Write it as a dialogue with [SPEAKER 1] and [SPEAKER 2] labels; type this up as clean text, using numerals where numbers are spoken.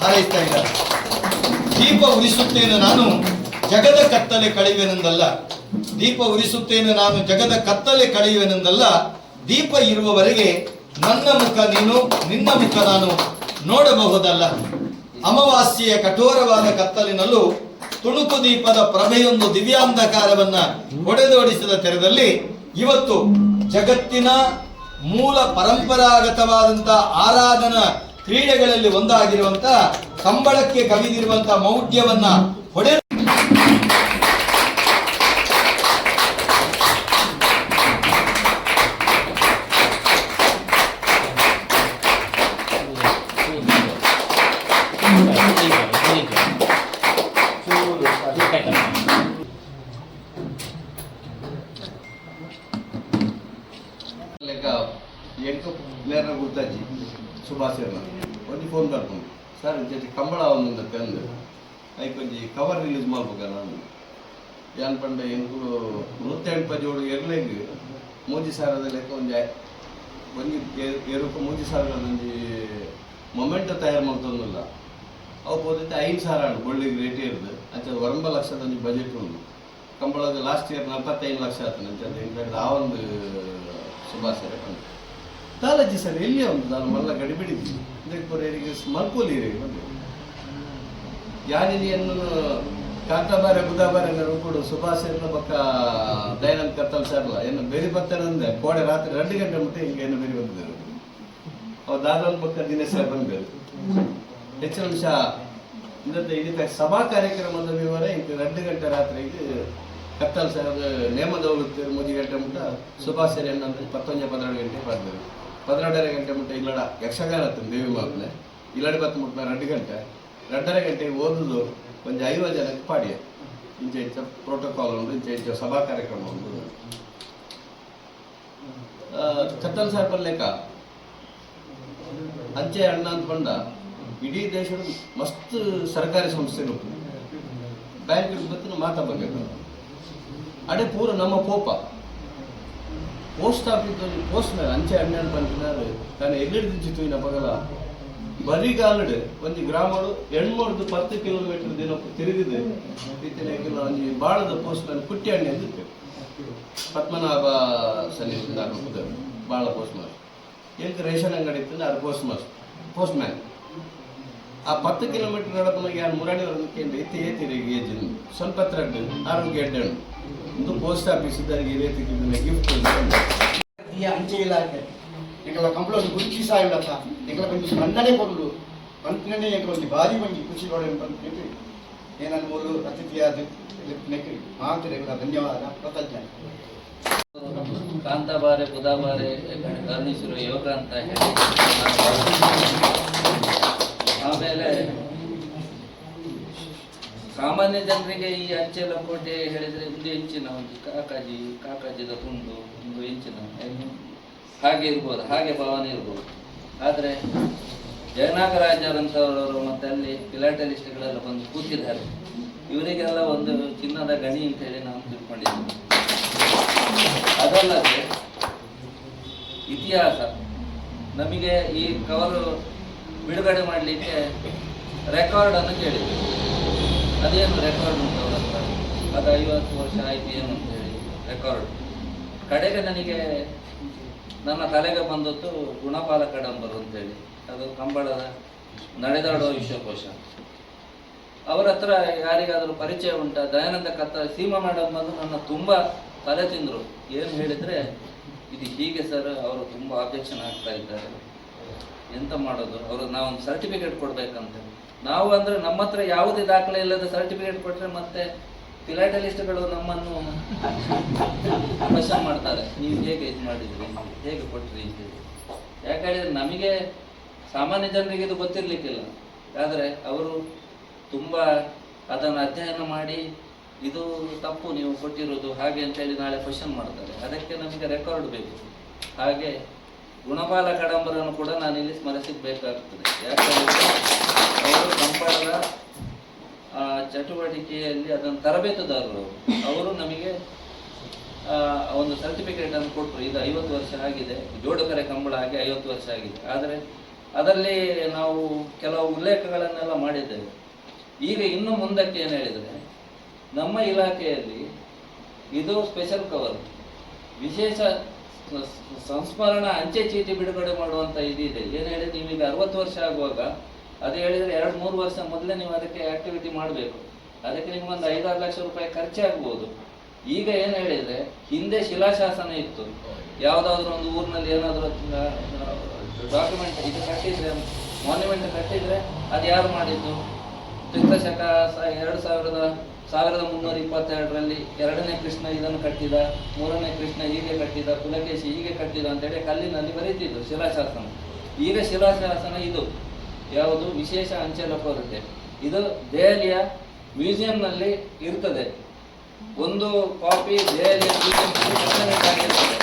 [SPEAKER 1] ಹಾರೈಸ್ತಾ ಇದ್ದಾರೆ. ದೀಪ ಉರಿಸುತ್ತೇನೆ ನಾನು ಜಗದ ಕತ್ತಲೆ ಕಳೆಯುವೆನೆಂದಲ್ಲ, ದೀಪ ಉರಿಸುತ್ತೇನೆ ನಾನು ಜಗದ ಕತ್ತಲೆ ಕಳೆಯುವೆನೆಂದಲ್ಲ, ದೀಪ ಇರುವವರೆಗೆ ನನ್ನ ಮುಖ ನೀನು, ನಿನ್ನ ಮುಖ ನಾನು ನೋಡಬಹುದಲ್ಲ. ಅಮಾವಾಸ್ಯೆಯ ಕಠೋರವಾದ ಕತ್ತಲಿನಲ್ಲೂ ತುಣುಕು ದೀಪದ ಪ್ರಭೆಯೊಂದು ದಿವ್ಯಾಂಧಕಾರವನ್ನ ಹೊಡೆದೋಡಿಸಿದ ತೆರದಲ್ಲಿ ಇವತ್ತು ಜಗತ್ತಿನ ಮೂಲ ಪರಂಪರಾಗತವಾದಂತಹ ಆರಾಧನಾ ಕ್ರೀಡೆಗಳಲ್ಲಿ ಒಂದಾಗಿರುವಂತಹ ಕಂಬಳಕ್ಕೆ ಕವಿದಿರುವಂತಹ ಮೌಢ್ಯವನ್ನ ಹೊಡೆ గుర్తొచ్చి సుభాష్ కొంచెం ఫోన్ కడుతుంది సార్ చేసి కంబಳ ಒಂದು ತಂದು ಅයි ಕೊಂಚ ಕವರ್ ರಿಲೀಸ್ ಮಾಡ್ಬೇಕ ನಾನು ಯಾನ್ ಪಂಡ ಎಂಕು 187 ಎರ್ಲೆಗ್ ಮೂಜಿ ಸಾರದ ಲೆಕ್ಕ ಒಂದು ಏರುಕ ಮೂಜಿ ಸಾರದ ಒಂದು ಮೊಮೆಂಟ್ ತಯಾರು ಮಾಡ್ತಂದಿಲ್ಲ ಅವು ಹೋದೈತೆ 5,000 ಬಳ್ಳಿಗೆ ರೇಟ್ ಇರೋದು ಅಂಚೆ 1 ಲಕ್ಷದ ಒಂದು ಬಜೆಟ್ ಉಂಟು ಕಂಬಳದ ಲಾಸ್ಟ್ ಇಯರ್ 45 ಲಕ್ಷ ಆಯ್ತು ಅಂತ ಆ ಒಂದು ಸುಭಾಷ್ ತಾಲಜ್ಜಿ ಸರ್ ಎಲ್ಲಿ ಒಂದು ನಾನು ಮಲ್ಲ ಗಡಿಬಿಡಿದ್ದೀನಿ ಇದಕ್ಕೆ ಬರೋರಿಗೆ ಮಲ್ಕೋಲಿ ಬಂದು ಯಾನಿಯನ್ನು ಕಾಂತಾಬಾರೆ ಬುಧಾಬಾರೆ ಕೂಡ ಸುಭಾಷ್ ಎಲ್ಲ ಪಕ್ಕ ದಯಾನಂದ್ ಕತ್ತಲ್ ಸರ್ಲ ಏನು ಬೇರೆ ಬರ್ತಾರೆ ಅಂದೆ ಕೋಡೆ ರಾತ್ರಿ 2 ಗಂಟೆ ಮುಟ್ಟೆ ಹಿಂಗೆ ಏನು ಬೇರೆ ಬಂದಿದ್ದಾರೆ ಅವ್ರು ದಾದೊಂದು ಪಕ್ಕ ದಿನೇಶ್ ಸರ್ ಬಂದರು ಹೆಚ್ಚಿನ ಅಂಶ ಇದಕ್ಕೆ ಸಭಾ ಕಾರ್ಯಕ್ರಮದ ವಿವರ ಹಿಂಗೆ 2 ಗಂಟೆ ರಾತ್ರಿಗೆ ಕತ್ತಲ್ ಸರ್ ನೇಮದ ಹೋಗುತ್ತೆ 3 ಗಂಟೆ ಮುಟ್ಟ ಸುಭಾಷ್ ಸರ್ ಏನಂದ್ರೆ 12 ಗಂಟೆ ಬರ್ತಾರೆ 12 ಗಂಟೆ ಮುಟ್ಟ ಇಲ್ಲಡ ಯಕ್ಷಗಾನ ದೇವಿ ಮಾಪನೆ ಇಲ್ಲಡೆ 10 ಮುಟ್ಟ 2 ಗಂಟೆ 2:30 ಗಂಟೆಗೆ ಓದುದು ಒಂದು 50 ಜನಕ್ಕೆ ಪಾಡಿಯ ಇಂಚೆ ಇಂಚ ಪ್ರೋಟೋಕಾಲ್ ಉಂಟು ಇಂಚೆ ಇಂಚ ಸಭಾ ಕಾರ್ಯಕ್ರಮ ಉಂಟು ಕತ್ತಲ್ ಸಾರ್ ಬರ್ಲೇಕ ಅಂಚೆ ಅಣ್ಣ ಅಂತ ಬಂದ ಇಡೀ ದೇಶದ ಮಸ್ತ್ ಸರ್ಕಾರಿ ಸಂಸ್ಥೆಗಳು ಬ್ಯಾಂಕ್ ಬತ್ತು ಮಾತಾಡಬೇಕು ಅಡೆ ಪೂರ ನಮ್ಮ ಪೋಪ ಪೋಸ್ಟ್ ಆಫೀಸ್ ಪೋಸ್ಟ್ ಮೇಲೆ ಅಂಚೆ ಅಣ್ಣನ ಬಂದಿದ್ದಾರೆ ತಾನು ಎಲ್ಲಿಡ್ದಿತ್ತು ಇನ್ನ ಪಗಲ ಬರಿಗಾಲಡ್ ಒಂದು ಗ್ರಾಮಡು 10 ಕಿಲೋಮೀಟರ್ ದಿನ ತಿರುಗಿದೆ ರೀತಿಯಲ್ಲಿ ಒಂದು ಬಾಳದ ಪೋಸ್ಟ್ ಮ್ಯಾನ್ ಕುಟ್ಟಿ ಅಣ್ಣೆ ಅಂದಿತ್ತು ಪದ್ಮನಾಭ ಸನ್ನಿಧಿಯಿಂದ ಬಾಳ ಪೋಸ್ಟ್ ಮ್ಯಾನ್ ಎಲ್ಲಿ ರೇಷನ್ ಅಂಗಡಿ ಇತ್ತು ಅದು ಪೋಸ್ಟ್ ಮ್ಯಾನ್ ಆ 10 ಕಿಲೋಮೀಟರ್ ನಡಪನಾಗ ಯಾರು ಮುರಾಣಿವರೆಗೆ ಕೇಂದ್ರ ಏತಿರಿಗೆ ಏಜಿನ ಸ್ವಲ್ಪ ತ್ರಡ್ ಆರೋಗ್ಯ ಎಡ್ಡಣ್ಣು ಒಂದು ಪೋಸ್ಟ್ ಆಫೀಸ್ ಇದ್ದರಿಗೆ ರೀತಿ ಗಿಫ್ಟ್
[SPEAKER 2] ಅಂಚೆ ಇಲಾಖೆ ಎಂಕಲ ಕಂಪ್ಲೇಂಟ್ ಗುರುತಿಸಿ ಸಾಯಿಲ್ಲತ್ತ ಎಂಕಲ ಕೊಂಚ ಮನ್ನಡೆ ಕೊಡಲು ಮಂತ್ರಿನೇ ಎಂಕಲ ಒಂದು ಭಾರಿ ಮಂದಿ ಖುಷಿ ನೋಡಬೇಕು ಏನನ್ನು ಮೂರು ಅತಿಥಿಯಾದ ನೆಕ್ಕಿ ಮಾತಿರೆಗಳ ಧನ್ಯವಾದ ಕೃತಜ್ಞ
[SPEAKER 3] ಕಾಂತಾಬಾರೆ ಬುಧಾಬಾರೆ ಕರುಣಿಸಿರುವ ಯೋಗ ಅಂತ ಹೇಳಿ ಆಮೇಲೆ ಸಾಮಾನ್ಯ ಜನರಿಗೆ ಈ ಅಂಚೆ ಲಕೋಟೆ ಹೇಳಿದರೆ ಒಂದು ಇಂಚಿನ ಒಂದು ಕಾಕಾಜಿದ ತುಂಡು ಒಂದು ಇಂಚಿನ ಹಾಗೆ ಇರ್ಬೋದು, ಹಾಗೆ ಭಾವನೆ ಇರ್ಬೋದು. ಆದರೆ ಜಯನಾಗರಾಜರಂಥವರು ಮತ್ತೆ ಅಲ್ಲಿ ಫಿಲಾಟಲಿಸ್ಟ್ಗಳೆಲ್ಲ ಬಂದು ಕೂತಿದ್ದಾರೆ. ಇವರಿಗೆಲ್ಲ ಒಂದು ಚಿನ್ನದ ಗಣಿ ಅಂತ ಹೇಳಿ ನಾನು ತಿಳ್ಕೊಂಡಿದ್ದೀನಿ. ಅದಲ್ಲದೆ ಇತಿಹಾಸ ನಮಗೆ ಈ ಕವರು ಬಿಡುಗಡೆ ಮಾಡಲಿಕ್ಕೆ ರೆಕಾರ್ಡನ್ನು ಕೇಳಿದ್ರು. ಅದೇನು ರೆಕಾರ್ಡ್ ಉಂಟು ಅವರ ಹತ್ರ, ಅದು 50 ವರ್ಷ ಆಯ್ತು ಏನು ಅಂತ ಹೇಳಿ ರೆಕಾರ್ಡ್. ಕಡೆಗೆ ನನಗೆ ನನ್ನ ತಲೆಗೆ ಬಂದದ್ದು ಗುಣಪಾಲ ಕಡಂಬರು ಅಂತೇಳಿ, ಅದು ಕಂಬಳದ ನಡೆದಾಡುವ ವಿಶ್ವಕೋಶ. ಅವರ ಹತ್ರ ಯಾರಿಗಾದರೂ ಪರಿಚಯ ಉಂಟ? ದಯಾನಂದ ಕತ್ತ ಸೀಮಾ ಮೇಡಮ್ ಬಂದು ನನ್ನ ತುಂಬ ತಲೆ ತಿಂದರು. ಏನು ಹೇಳಿದರೆ, ಇದು ಹೀಗೆ ಸರ್, ಅವರು ತುಂಬ ಅಬ್ಜೆಕ್ಷನ್ ಆಗ್ತಾ ಇದ್ದಾರೆ, ಎಂತ ಮಾಡೋದು, ಅವರು ನಾವೊಂದು ಸರ್ಟಿಫಿಕೇಟ್ ಕೊಡ್ಬೇಕಂತ. ನಾವು ಅಂದರೆ ನಮ್ಮ ಹತ್ರ ಯಾವುದೇ ದಾಖಲೆ ಇಲ್ಲದ ಸರ್ಟಿಫಿಕೇಟ್ ಕೊಟ್ಟರೆ ಮತ್ತೆ ಫಿಲಾಟಲಿಸ್ಟ್ಗಳು ನಮ್ಮನ್ನು ಕ್ವಶನ್ ಮಾಡ್ತಾರೆ, ನೀವು ಹೇಗೆ ಇದು ಮಾಡಿದ್ರಿ, ಹೇಗೆ ಕೊಟ್ರಿ ಅಂತೇಳಿ. ಯಾಕಂದರೆ ನಮಗೆ ಸಾಮಾನ್ಯ ಜನರಿಗೆ ಇದು ಗೊತ್ತಿರಲಿಕ್ಕಿಲ್ಲ. ಆದರೆ ಅವರು ತುಂಬ ಅದನ್ನು ಅಧ್ಯಯನ ಮಾಡಿ ಇದು ತಪ್ಪು ನೀವು ಕೊಟ್ಟಿರೋದು ಹಾಗೆ ಅಂತೇಳಿ ನಾಳೆ ಕ್ವಶನ್ ಮಾಡ್ತಾರೆ. ಅದಕ್ಕೆ ನಮಗೆ ರೆಕಾರ್ಡ್ ಬೇಕು. ಹಾಗೆ ಗುಣಪಾಲ ಕಡಂಬರನ್ನು ಕೂಡ ನಾನಿಲ್ಲಿ ಸ್ಮರಿಸಬೇಕಾಗ್ತದೆ. ಯಾಕಂದರೆ ಅವರು ಕಂಬಳದ ಚಟುವಟಿಕೆಯಲ್ಲಿ ಅದನ್ನು ತರಬೇತುದಾರರು. ಅವರು ನಮಗೆ ಒಂದು ಸರ್ಟಿಫಿಕೇಟನ್ನು ಕೊಟ್ಟರು. ಇದು 50 ವರ್ಷ ಆಗಿದೆ, ಜೋಡುಕರೆ ಕಂಬಳ ಆಗಿ 50 ವರ್ಷ ಆಗಿದೆ. ಆದರೆ ಅದರಲ್ಲಿ ನಾವು ಕೆಲವು ಉಲ್ಲೇಖಗಳನ್ನೆಲ್ಲ ಮಾಡಿದ್ದೇವೆ. ಈಗ ಇನ್ನು ಮುಂದಕ್ಕೆ ಏನು ಹೇಳಿದರೆ, ನಮ್ಮ ಇಲಾಖೆಯಲ್ಲಿ ಇದು ಸ್ಪೆಷಲ್ ಕವರ್, ವಿಶೇಷ ಸಂಸ್ಮರಣ ಅಂಚೆ ಚೀಟಿ ಬಿಡುಗಡೆ ಮಾಡುವಂಥ ಇದಿದೆ. ಏನು ಹೇಳಿದ್ರೆ, ನೀವೀಗ 60 ವರ್ಷ ಆಗುವಾಗ ಅದು ಹೇಳಿದರೆ 2-3 ವರ್ಷ ಮೊದಲೇ ನೀವು ಅದಕ್ಕೆ ಆಕ್ಟಿವಿಟಿ ಮಾಡಬೇಕು. ಅದಕ್ಕೆ ನಿಮ್ಗೊಂದು 5-6 ಲಕ್ಷ ರೂಪಾಯಿ ಖರ್ಚಾಗ್ಬೋದು. ಈಗ ಏನು ಹೇಳಿದರೆ, ಹಿಂದೆ ಶಿಲಾಶಾಸನ ಇತ್ತು, ಯಾವುದಾದ್ರೂ ಒಂದು ಊರಿನಲ್ಲಿ ಏನಾದರೂ ಡಾಕ್ಯುಮೆಂಟ್ ಇದು ಕಟ್ಟಿದ್ರೆ, ಮಾನ್ಯುಮೆಂಟ್ ಕಟ್ಟಿದ್ರೆ ಅದು ಯಾರು ಮಾಡಿದ್ದು? ಕ್ರಿಸ್ತಶಕ 1322ರಲ್ಲಿ 2ನೇ ಕೃಷ್ಣ ಇದನ್ನು ಕಟ್ಟಿದ, 3ನೇ ಕೃಷ್ಣ ಹೀಗೆ ಕಟ್ಟಿದ, ಪುಲಕೇಶಿ ಹೀಗೆ ಕಟ್ಟಿದ ಅಂತೇಳಿ ಕಲ್ಲಿನಲ್ಲಿ ಬರೀತಿದ್ರು ಶಿಲಾಶಾಸನ. ಈಗ ಶಿಲಾಶಾಸನ ಇದು ಯಾವುದು, ವಿಶೇಷ ಅಂಚೆ ಲಕೋಟೆ, ಇದು ದೆಹಲಿಯ ಮ್ಯೂಸಿಯಂನಲ್ಲಿ ಇರ್ತದೆ. ಒಂದು ಕಾಪಿ ದೆಹಲಿಯ ಮ್ಯೂಸಿಯಂನಲ್ಲಿ ಆಗಿರ್ತದೆ.